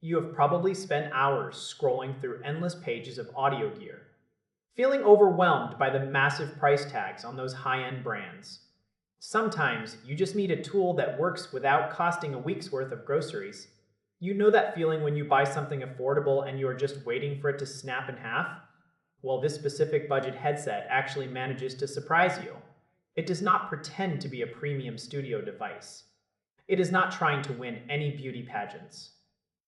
You have probably spent hours scrolling through endless pages of audio gear, feeling overwhelmed by the massive price tags on those high-end brands. Sometimes you just need a tool that works without costing a week's worth of groceries. You know that feeling when you buy something affordable and you are just waiting for it to snap in half? Well, this specific budget headset actually manages to surprise you. It does not pretend to be a premium studio device. It is not trying to win any beauty pageants.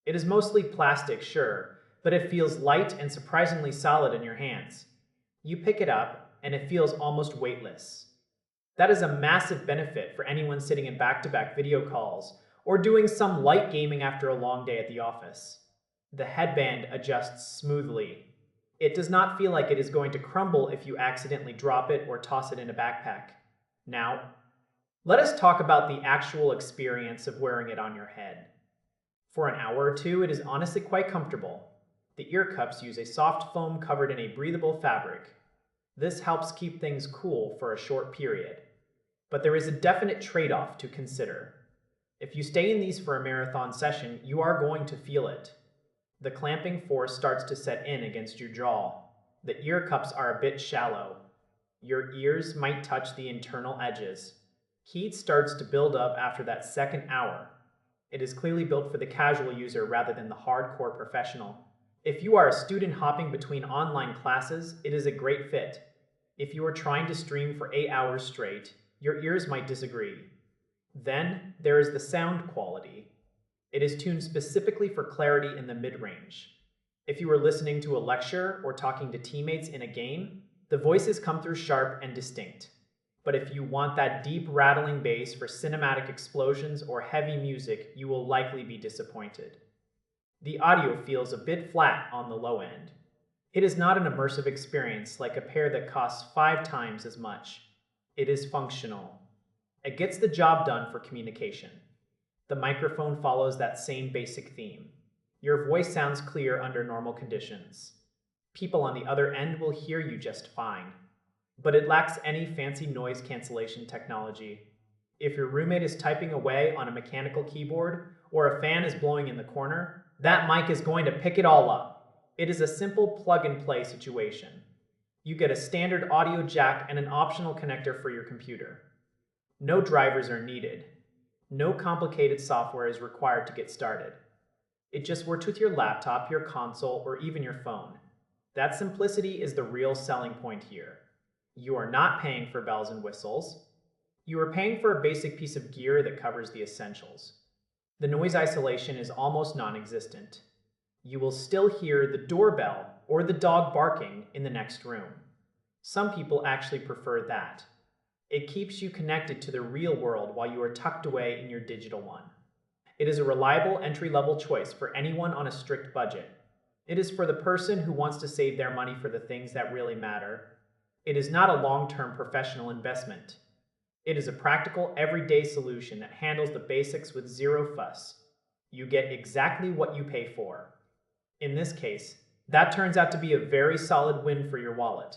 It is mostly plastic, sure, but it feels light and surprisingly solid in your hands. You pick it up, and it feels almost weightless. That is a massive benefit for anyone sitting in back-to-back video calls or doing some light gaming after a long day at the office. The headband adjusts smoothly. It does not feel like it is going to crumble if you accidentally drop it or toss it in a backpack. Now, let us talk about the actual experience of wearing it on your head. For an hour or two, it is honestly quite comfortable. The ear cups use a soft foam covered in a breathable fabric. This helps keep things cool for a short period. But there is a definite trade-off to consider. If you stay in these for a marathon session, you are going to feel it. The clamping force starts to set in against your jaw. The ear cups are a bit shallow. Your ears might touch the internal edges. Heat starts to build up after that second hour. It is clearly built for the casual user rather than the hardcore professional. If you are a student hopping between online classes, it is a great fit. If you are trying to stream for 8 hours straight, your ears might disagree. Then, there is the sound quality. It is tuned specifically for clarity in the mid-range. If you are listening to a lecture or talking to teammates in a game, the voices come through sharp and distinct. But if you want that deep rattling bass for cinematic explosions or heavy music, you will likely be disappointed. The audio feels a bit flat on the low end. It is not an immersive experience like a pair that costs 5 times as much. It is functional. It gets the job done for communication. The microphone follows that same basic theme. Your voice sounds clear under normal conditions. People on the other end will hear you just fine. But it lacks any fancy noise cancellation technology. If your roommate is typing away on a mechanical keyboard or a fan is blowing in the corner, that mic is going to pick it all up. It is a simple plug-and-play situation. You get a standard audio jack and an optional connector for your computer. No drivers are needed. No complicated software is required to get started. It just works with your laptop, your console, or even your phone. That simplicity is the real selling point here. You are not paying for bells and whistles. You are paying for a basic piece of gear that covers the essentials. The noise isolation is almost non-existent. You will still hear the doorbell or the dog barking in the next room. Some people actually prefer that. It keeps you connected to the real world while you are tucked away in your digital one. It is a reliable entry-level choice for anyone on a strict budget. It is for the person who wants to save their money for the things that really matter. It is not a long-term professional investment. It is a practical, everyday solution that handles the basics with zero fuss. You get exactly what you pay for. In this case, that turns out to be a very solid win for your wallet.